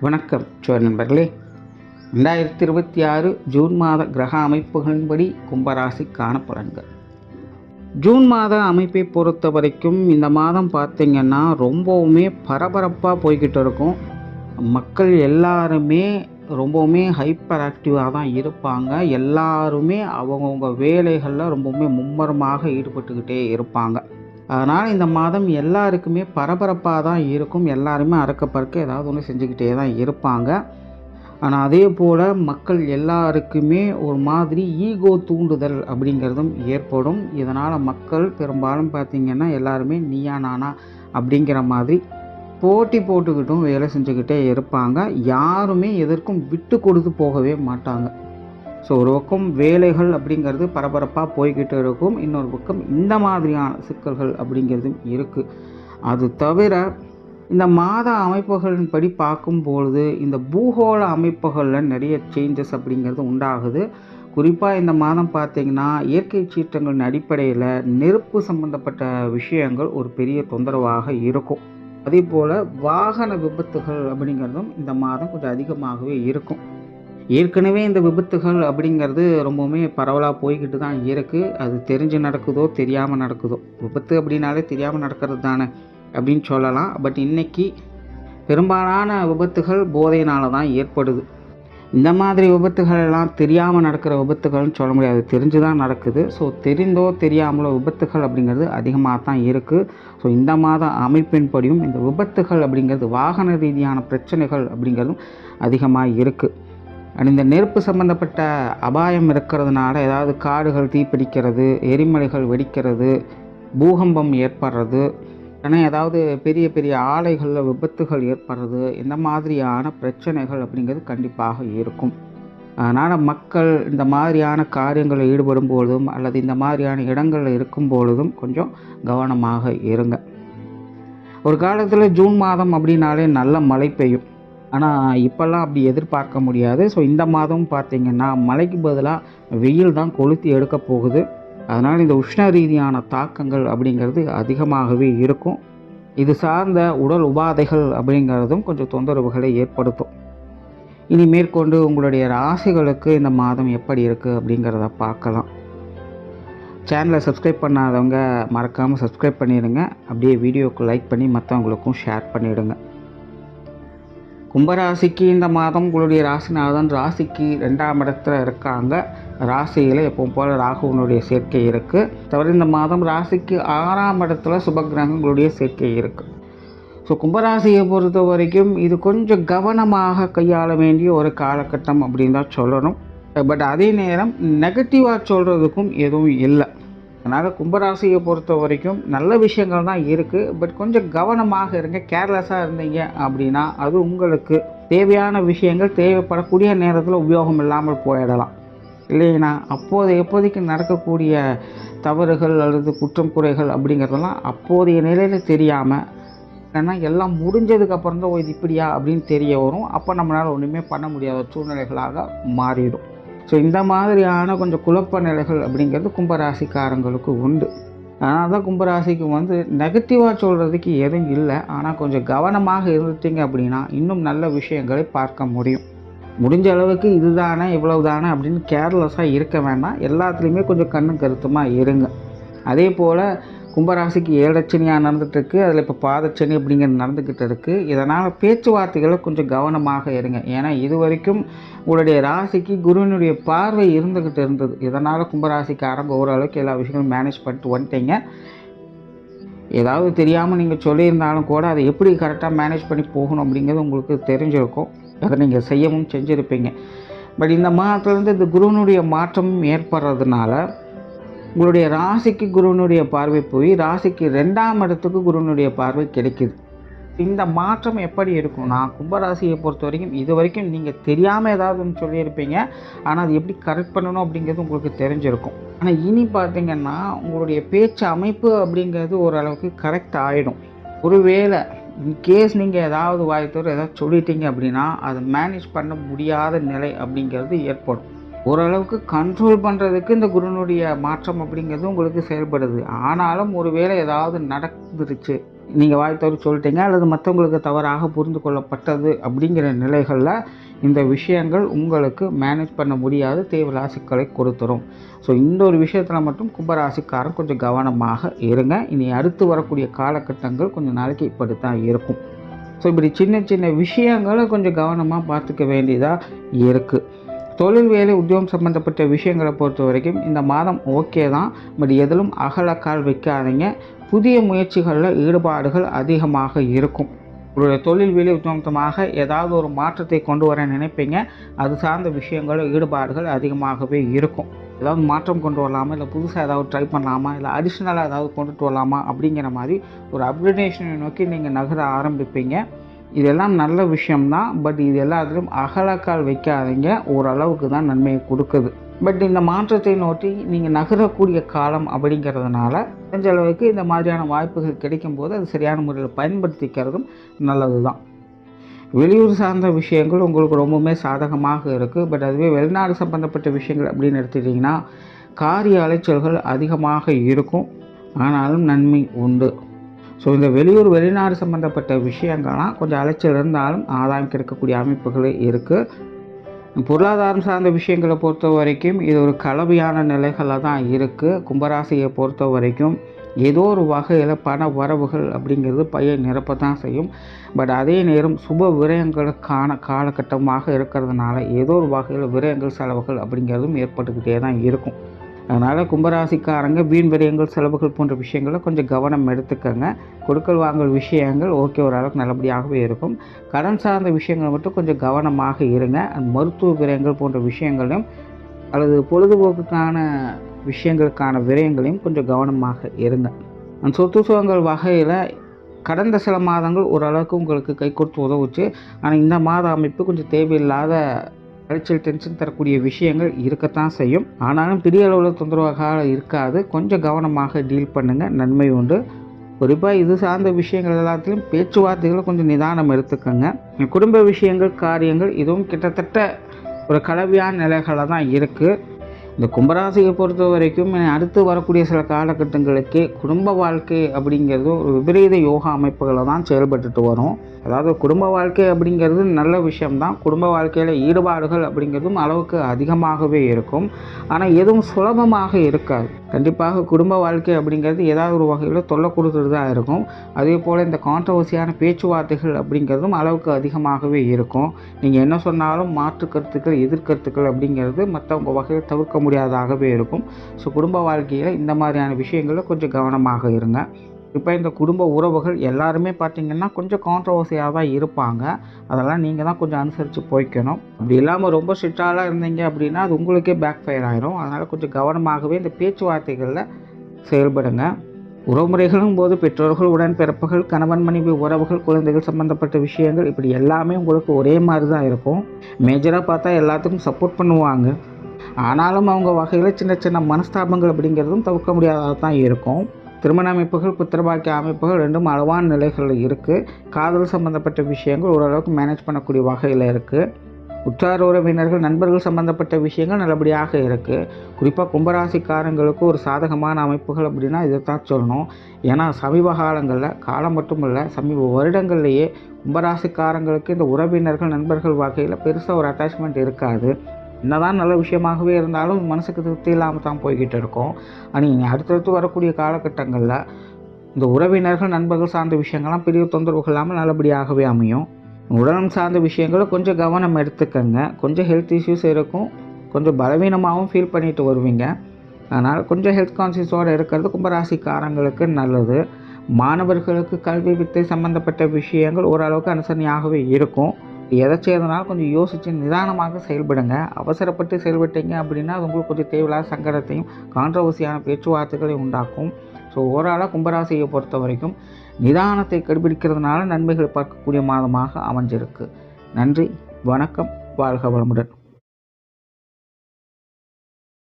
வணக்கம் நண்பர்களே. 2026 ஜூன் மாத கிரக அமைப்புகளின்படி கும்பராசிக்கான பலன்கள். ஜூன் மாத அமைப்பை பொறுத்த வரைக்கும் இந்த மாதம் பார்த்திங்கன்னா ரொம்பவுமே பரபரப்பாக போய்கிட்டு இருக்கும். மக்கள் எல்லாருமே ரொம்பவுமே ஹைப்பர் ஆக்டிவாக தான் இருப்பாங்க. எல்லாருமே அவங்கவுங்க வேலைகளில் ரொம்பவுமே மும்மரமாக ஈடுபட்டுக்கிட்டே இருப்பாங்க. அதனால் இந்த மாதம் எல்லாருக்குமே பரபரப்பாக தான் இருக்கும். எல்லாருமே அறக்க பறக்க ஏதாவது ஒன்று செஞ்சுக்கிட்டே தான் இருப்பாங்க. ஆனால் அதே போல் மக்கள் எல்லாருக்குமே ஒரு மாதிரி ஈகோ தூண்டுதல் அப்படிங்கிறதும் ஏற்படும். இதனால் மக்கள் பெரும்பாலும் பார்த்திங்கன்னா எல்லாருமே நீயா நானா அப்படிங்கிற மாதிரி போட்டி போட்டுக்கிட்டும் வேலை செஞ்சுக்கிட்டே இருப்பாங்க. யாருமே எதற்கும் விட்டு கொடுத்து போகவே மாட்டாங்க. ஸோ ஒரு பக்கம் வேலைகள் அப்படிங்கிறது பரபரப்பாக போய்கிட்டு இருக்கும். இன்னொரு பக்கம் இந்த மாதிரியான சிக்கல்கள் அப்படிங்கிறதும் இருக்குது. அது தவிர இந்த மாத அமைப்புகளின் படி பார்க்கும்பொழுது இந்த பூகோள அமைப்புகளில் நிறைய சேஞ்சஸ் அப்படிங்கிறது உண்டாகுது. குறிப்பாக இந்த மாதம் பார்த்திங்கன்னா இயற்கை சீற்றங்களின் அடிப்படையில் நெருப்பு சம்பந்தப்பட்ட விஷயங்கள் ஒரு பெரிய தொந்தரவாக இருக்கும். அதே போல் வாகன விபத்துகள் அப்படிங்கிறதும் இந்த மாதம் கொஞ்சம் அதிகமாகவே இருக்கும். ஏற்கனவே இந்த விபத்துகள் அப்படிங்கிறது ரொம்பவுமே பரவலாக போய்கிட்டு தான் இருக்குது. அது தெரிஞ்சு நடக்குதோ தெரியாமல் நடக்குதோ, விபத்து அப்படின்னாலே தெரியாமல் நடக்கிறது தானே அப்படின்னு சொல்லலாம். பட் இன்றைக்கி பெரும்பாலான விபத்துகள் போதையினால தான் ஏற்படுது. இந்த மாதிரி விபத்துகள் எல்லாம் தெரியாமல் நடக்கிற விபத்துகள்னு சொல்ல முடியாது, தெரிஞ்சு தான் நடக்குது. ஸோ தெரிந்தோ தெரியாமலோ விபத்துகள் அப்படிங்கிறது அதிகமாக தான் இருக்குது. ஸோ இந்த மாத அமைப்பின்படியும் இந்த விபத்துகள் அப்படிங்கிறது வாகன ரீதியான பிரச்சனைகள் அப்படிங்கிறதும் அதிகமாக இருக்குது. இந்த நெருப்பு சம்பந்தப்பட்ட அபாயம் இருக்கிறதுனால ஏதாவது காடுகள் தீப்பிடிக்கிறது, எரிமலைகள் வெடிக்கிறது, பூகம்பம் ஏற்படுறது, ஆனால் ஏதாவது பெரிய பெரிய ஆலைகளில் விபத்துகள் ஏற்படுறது, இந்த மாதிரியான பிரச்சனைகள் அப்படிங்கிறது கண்டிப்பாக இருக்கும். அதனால் மக்கள் இந்த மாதிரியான காரியங்களில் ஈடுபடும் பொழுதும் அல்லது இந்த மாதிரியான இடங்களில் இருக்கும் பொழுதும் கொஞ்சம் கவனமாக இருங்க. ஒரு காலத்தில் ஜூன் மாதம் அப்படின்னாலே நல்ல மழை பெய்யும். ஆனால் இப்போல்லாம் அப்படி எதிர்பார்க்க முடியாது. ஸோ இந்த மாதம் பார்த்திங்கன்னா மழைக்கு பதிலாக வெயில் தான் கொளுத்தி எடுக்க போகுது. அதனால் இந்த உஷ்ண ரீதியான தாக்கங்கள் அப்படிங்கிறது அதிகமாகவே இருக்கும். இது சார்ந்த உடல் உபாதைகள் அப்படிங்கிறதும் கொஞ்சம் தொந்தரவுகளை ஏற்படுத்தும். இனி மேற்கொண்டு உங்களுடைய ராசிகளுக்கு இந்த மாதம் எப்படி இருக்குது அப்படிங்கிறத பார்க்கலாம். சேனலை சப்ஸ்கிரைப் பண்ணாதவங்க மறக்காமல் சப்ஸ்கிரைப் பண்ணிடுங்க. அப்படியே வீடியோவுக்கு லைக் பண்ணி மற்றவங்களுக்கும் ஷேர் பண்ணிவிடுங்க. கும்பராசிக்கு இந்த மாதம் உங்களுடைய ராசிநாதன் ராசிக்கு 2ஆம் இடத்துல இருக்காங்க. ராசியில் எப்பவும் போல் ராகுவனுடைய சேர்க்கை இருக்குது. தவிர இந்த மாதம் ராசிக்கு 6ஆம் இடத்துல சுபகிரகங்களுடைய சேர்க்கை இருக்குது. ஸோ கும்பராசியை பொறுத்த வரைக்கும் இது கொஞ்சம் கவனமாக கையாள வேண்டிய ஒரு காலகட்டம் அப்படின்னு தான் சொல்லணும். பட் அதே நேரம் நெகட்டிவாக சொல்கிறதுக்கும் எதுவும் இல்லை. அதனால் கும்பராசியை பொறுத்த வரைக்கும் நல்ல விஷயங்கள் தான் இருக்குது. பட் கொஞ்சம் கவனமாக இருங்க. கேர்லெஸ்ஸாக இருந்தீங்க அப்படின்னா அது உங்களுக்கு தேவையான விஷயங்கள் தேவைப்படக்கூடிய நேரத்தில் உபயோகம் இல்லாமல் போயிடலாம். இல்லைன்னா எப்போதைக்கு நடக்கக்கூடிய தவறுகள் அல்லது குற்றம் குறைகள் அப்படிங்கிறதெல்லாம் அப்போதைய நிலையில் தெரியாமல், ஏன்னா எல்லாம் முடிஞ்சதுக்கப்புறம் தான் இது இப்படியா அப்படின்னு தெரிய வரும். அப்போ நம்மளால் ஒன்றுமே பண்ண முடியாத சூழ்நிலைகளாக மாறிடும். ஸோ இந்த மாதிரியான கொஞ்சம் குழப்ப நிலைகள் அப்படிங்கிறது கும்பராசிக்காரங்களுக்கு உண்டு. அதனால தான் கும்பராசிக்கு நெகட்டிவாக சொல்கிறதுக்கு எதுவும் இல்லை. ஆனால் கொஞ்சம் கவனமாக இருந்துட்டீங்க அப்படின்னா இன்னும் நல்ல விஷயங்களை பார்க்க முடியும். முடிஞ்ச அளவுக்கு இதுதானே இவ்வளவு தானே அப்படின்னு கேர்லெஸ்ஸாக இருக்க வேண்டாம். எல்லாத்துலேயுமே கொஞ்சம் கண்ணும் கருத்துமாக இருங்க. அதே போல் கும்பராசிக்கு 7 சனியாக நடந்துகிட்ருக்கு. அதில் இப்போ பாதச்சனி அப்படிங்கிறது நடந்துக்கிட்டு இருக்குது. இதனால் பேச்சுவார்த்தைகளை கொஞ்சம் கவனமாக இருங்க. ஏன்னா இது வரைக்கும் உங்களுடைய ராசிக்கு குருவினுடைய பார்வை இருந்துக்கிட்டு இருந்தது. இதனால் கும்பராசிக்காரங்க ஓரளவுக்கு எல்லா விஷயங்களும் மேனேஜ் பண்ணிட்டு வந்துட்டீங்க. ஏதாவது தெரியாமல் நீங்கள் சொல்லியிருந்தாலும் கூட அதை எப்படி கரெக்டாக மேனேஜ் பண்ணி போகணும் அப்படிங்கிறது உங்களுக்கு தெரிஞ்சிருக்கும். அதை நீங்கள் செய்யவும் செஞ்சுருப்பீங்க. பட் இந்த மாதத்துலேருந்து இந்த குருவினுடைய மாற்றமும் ஏற்படுறதுனால உங்களுடைய ராசிக்கு குருவினுடைய பார்வை போய் ராசிக்கு 2ஆம் இடத்துக்கு குருவினுடைய பார்வை கிடைக்குது. இந்த மாற்றம் எப்படி இருக்கும்னா கும்பராசியை பொறுத்த வரைக்கும் இது வரைக்கும் நீங்கள் தெரியாமல் ஏதாவது ஒன்று சொல்லியிருப்பீங்க. ஆனால் அது எப்படி கரெக்ட் பண்ணணும் அப்படிங்கிறது உங்களுக்கு தெரிஞ்சிருக்கும். ஆனால் இனி பார்த்திங்கன்னா உங்களுடைய பேச்சு அமைப்பு அப்படிங்கிறது ஓரளவுக்கு கரெக்ட் ஆகிடும். ஒருவேளை இன்கேஸ் நீங்கள் ஏதாவது வாய்த்தோடு ஏதாவது சொல்லிட்டீங்க அப்படின்னா அதை மேனேஜ் பண்ண முடியாத நிலை அப்படிங்கிறது ஏற்படும். ஓரளவுக்கு கண்ட்ரோல் பண்ணுறதுக்கு இந்த குருனுடைய மாற்றம் அப்படிங்கிறது உங்களுக்கு செயல்படுது. ஆனாலும் ஒருவேளை ஏதாவது நடந்துருச்சு நீங்கள் வாய் தவறி சொல்லிட்டீங்க அல்லது மற்றவங்களுக்கு தவறாக புரிந்து கொள்ளப்பட்டது அப்படிங்கிற நிலைகளில் இந்த விஷயங்கள் உங்களுக்கு மேனேஜ் பண்ண முடியாது, தேவையில்லாத சிக்கலை கொடுத்துரும். ஸோ இந்த ஒரு விஷயத்தில் மட்டும் கும்பராசிக்காரன் கொஞ்சம் கவனமாக இருங்க. இனி அடுத்து வரக்கூடிய காலகட்டங்கள் கொஞ்சம் நாளைக்கு இப்படி தான் இருக்கும். ஸோ இப்படி சின்ன சின்ன விஷயங்களை கொஞ்சம் கவனமாக பார்த்துக்க வேண்டியதாக இருக்குது. தொழில், வேலை, உத்தியோகம் சம்மந்தப்பட்ட விஷயங்களை பொறுத்த வரைக்கும் இந்த மாதம் ஓகே தான். பட் எதிலும் அகலக்கால் வைக்காதீங்க. புதிய முயற்சிகளில் ஈடுபாடுகள் அதிகமாக இருக்கும். உங்களுடைய தொழில், வேலை, உத்தியோகமாக ஏதாவது ஒரு மாற்றத்தை கொண்டு வர நினைப்பீங்க. அது சார்ந்த விஷயங்களில் ஈடுபாடுகள் அதிகமாகவே இருக்கும். ஏதாவது மாற்றம் கொண்டு வரலாமா, இல்லை புதுசாக ஏதாவது ட்ரை பண்ணலாமா, இல்லை அடிஷ்னலாக ஏதாவது கொண்டுட்டு வரலாமா அப்படிங்கிற மாதிரி ஒரு அப்கிரேடேஷனை நோக்கி நீங்கள் நகர ஆரம்பிப்பீங்க. இதெல்லாம் நல்ல விஷயம்தான். பட் இது எல்லாத்துலேயும் அகலக்கால் வைக்காதீங்க. ஓரளவுக்கு தான் நன்மையை கொடுக்குது. பட் இந்த மாற்றத்தை நோக்கி நீங்கள் நகரக்கூடிய காலம் அப்படிங்கிறதுனால கொஞ்ச அளவுக்கு இந்த மாதிரியான வாய்ப்புகள் கிடைக்கும்போது அது சரியான முறையில் பயன்படுத்திக்கிறதும் நல்லது தான். வெளியூர் சார்ந்த விஷயங்கள் உங்களுக்கு ரொம்பவுமே சாதகமாக இருக்குது. பட் அதுவே வெளிநாடு சம்பந்தப்பட்ட விஷயங்கள் அப்படின்னு எடுத்துக்கிட்டிங்கன்னா காரிய அலைச்சல்கள் அதிகமாக இருக்கும். ஆனாலும் நன்மை உண்டு. ஸோ இந்த வெளியூர், வெளிநாடு சம்மந்தப்பட்ட விஷயங்கள்லாம் கொஞ்சம் அலைச்சல் இருந்தாலும் ஆதாயம் கிடைக்கக்கூடிய அமைப்புகளே இருக்குது. பொருளாதாரம் சார்ந்த விஷயங்களை பொறுத்த வரைக்கும் இது ஒரு கலவையான நிலைகளில் தான் இருக்குது. கும்பராசியை பொறுத்த வரைக்கும் ஏதோ ஒரு வகையில் பண வரவுகள் அப்படிங்கிறது பையை நிரப்ப தான் செய்யும். பட் அதே நேரம் சுப விரயங்களுக்கான காலகட்டமாக இருக்கிறதுனால ஏதோ ஒரு வகையில் விரயங்கள், செலவுகள் அப்படிங்கிறதும் ஏற்பட்டுக்கிட்டே தான் இருக்கும். அதனால் கும்பராசிக்காரங்க வீண் விரயங்கள், செலவுகள் போன்ற விஷயங்களை கொஞ்சம் கவனம் எடுத்துக்கங்க. கொடுக்கல் வாங்கல் விஷயங்கள் ஓகே, ஓரளவுக்கு நல்லபடியாகவே இருக்கும். கடன் சார்ந்த விஷயங்கள் மட்டும் கொஞ்சம் கவனமாக இருங்க. மருத்துவ விரயங்கள் போன்ற விஷயங்களையும் அல்லது பொழுதுபோக்குக்கான விஷயங்களுக்கான விரயங்களையும் கொஞ்சம் கவனமாக இருங்க. சொத்து சுகங்கள் வகையில் கடந்த சில மாதங்கள் ஓரளவுக்கு உங்களுக்கு கை கொடுத்து உதவுச்சு. ஆனால் இந்த மாத அமைப்பு கொஞ்சம் தேவையில்லாத அலைச்சல், டென்ஷன் தரக்கூடிய விஷயங்கள் இருக்கத்தான் செய்யும். ஆனாலும் பெரிய அளவில் தொந்தரவாக இருக்காது. கொஞ்சம் கவனமாக டீல் பண்ணுங்கள், நன்மை உண்டு. குறிப்பாக இது சார்ந்த விஷயங்கள் எல்லாத்துலேயும் பேச்சுவார்த்தைகளை கொஞ்சம் நிதானம் எடுத்துக்கோங்க. குடும்ப விஷயங்கள், காரியங்கள் இதுவும் கிட்டத்தட்ட ஒரு கலவையான நிலைகளில் தான் இருக்குது. இந்த கும்பராசியை பொறுத்த வரைக்கும் அடுத்து வரக்கூடிய சில காலகட்டங்களுக்கு குடும்ப வாழ்க்கை அப்படிங்கிறது ஒரு விபரீத யோகா அமைப்புகளை தான் செயல்பட்டுட்டு வரும். அதாவது குடும்ப வாழ்க்கை அப்படிங்கிறது நல்ல விஷயம்தான். குடும்ப வாழ்க்கையில் ஈடுபாடுகள் அப்படிங்கிறதும் அளவுக்கு அதிகமாகவே இருக்கும். ஆனால் எதுவும் சுலபமாக இருக்காது. கண்டிப்பாக குடும்ப வாழ்க்கை அப்படிங்கிறது ஏதாவது ஒரு வகையில் தொல்லை கொடுத்துட்டு தான் இருக்கும். அதே போல் இந்த கான்ட்ரவர்சியான பேச்சுவார்த்தைகள் அப்படிங்கிறதும் அளவுக்கு அதிகமாகவே இருக்கும். நீங்கள் என்ன சொன்னாலும் மாற்று கருத்துக்கள், எதிர்கருத்துக்கள் அப்படிங்கிறது மற்றவங்க வகையில் தவிர்க்க முடியாதாகவே இருக்கும். ஸோ குடும்ப வாழ்க்கையில் இந்த மாதிரியான விஷயங்களில் கொஞ்சம் கவனமாக இருங்க. இப்போ இந்த குடும்ப உறவுகள் எல்லாருமே பார்த்திங்கன்னா கொஞ்சம் கான்ட்ரவர்சியாக தான் இருப்பாங்க. அதெல்லாம் நீங்கள் தான் கொஞ்சம் அனுசரித்து போய்க்கணும். அப்படி இல்லாமல் ரொம்ப ஸ்ட்ரிக்டாலாம் இருந்தீங்க அப்படின்னா அது உங்களுக்கே பேக் ஃபயர் ஆகிரும். அதனால் கொஞ்சம் கவனமாகவே இந்த பேச்சுவார்த்தைகளில் செயல்படுங்க. உறவுமுறைகளும் போது பெற்றோர்கள், உடன்பிறப்புகள், கணவன் மனைவி உறவுகள், குழந்தைகள் சம்மந்தப்பட்ட விஷயங்கள் இப்படி எல்லாமே உங்களுக்கு ஒரே மாதிரி தான் இருக்கும். மேஜராக பார்த்தா எல்லாத்துக்கும் சப்போர்ட் பண்ணுவாங்க. ஆனாலும் அவங்க வகையில் சின்ன சின்ன மனஸ்தாபங்கள் அப்படிங்கிறதும் தவிர்க்க முடியாததாக தான் இருக்கும். திருமண அமைப்புகள், புத்திரபாக்கிய அமைப்புகள் ரெண்டும் அளவான நிலைகளில் இருக்குது. காதல் சம்மந்தப்பட்ட விஷயங்கள் ஓரளவுக்கு மேனேஜ் பண்ணக்கூடிய வகையில் இருக்குது. உற்றார் உறவினர்கள், நண்பர்கள் சம்மந்தப்பட்ட விஷயங்கள் நல்லபடியாக இருக்குது. குறிப்பாக கும்பராசிக்காரங்களுக்கு ஒரு சாதகமான அமைப்புகள் அப்படின்னா இதை தான் சொல்லணும். ஏன்னா சமீப காலம் மட்டுமல்ல, சமீப வருடங்கள்லேயே கும்பராசிக்காரங்களுக்கு இந்த உறவினர்கள், நண்பர்கள் வகையில் பெருசாக ஒரு அட்டாச்மெண்ட் இருக்காது. என்னதான் நல்ல விஷயமாகவே இருந்தாலும் மனசுக்கு திருப்தி இல்லாமல் தான் போய்கிட்டு இருக்கோம். ஆனால் அடுத்தடுத்து வரக்கூடிய காலகட்டங்களில் இந்த உறவினர்கள், நண்பர்கள் சார்ந்த விஷயங்கள்லாம் பெரிய தொந்தரவுகள் இல்லாமல் நல்லபடியாகவே அமையும். உடல் சார்ந்த விஷயங்களை கொஞ்சம் கவனம் எடுத்துக்கங்க. கொஞ்சம் ஹெல்த் இஷ்யூஸ் இருக்கும். கொஞ்சம் பலவீனமாகவும் ஃபீல் பண்ணிட்டு வருவீங்க. அதனால் கொஞ்சம் ஹெல்த் கான்சியஸோடு இருக்கிறது கும்பராசிக்காரங்களுக்கு நல்லது. மாணவர்களுக்கு கல்வி, வித்தை சம்மந்தப்பட்ட விஷயங்கள் ஓரளவுக்கு அனுசரணையாகவே இருக்கும். எதை செய்யறதுனாலும் கொஞ்சம் யோசித்து நிதானமாக செயல்படுங்க. அவசரப்பட்டு செயல்பட்டீங்க அப்படின்னா அது உங்களுக்கு கொஞ்சம் தேவையில்லாத சங்கடத்தையும், கான்ட்ரவர்சியான பேச்சுவார்த்தைகளையும் உண்டாக்கும். ஸோ ஓவராலாக கும்பராசியை பொறுத்த வரைக்கும் நிதானத்தை கடைபிடிக்கிறதுனால நன்மைகள் பார்க்கக்கூடிய மாதமாக அமைஞ்சிருக்கு. நன்றி, வணக்கம், வாழ்க வளமுடன்.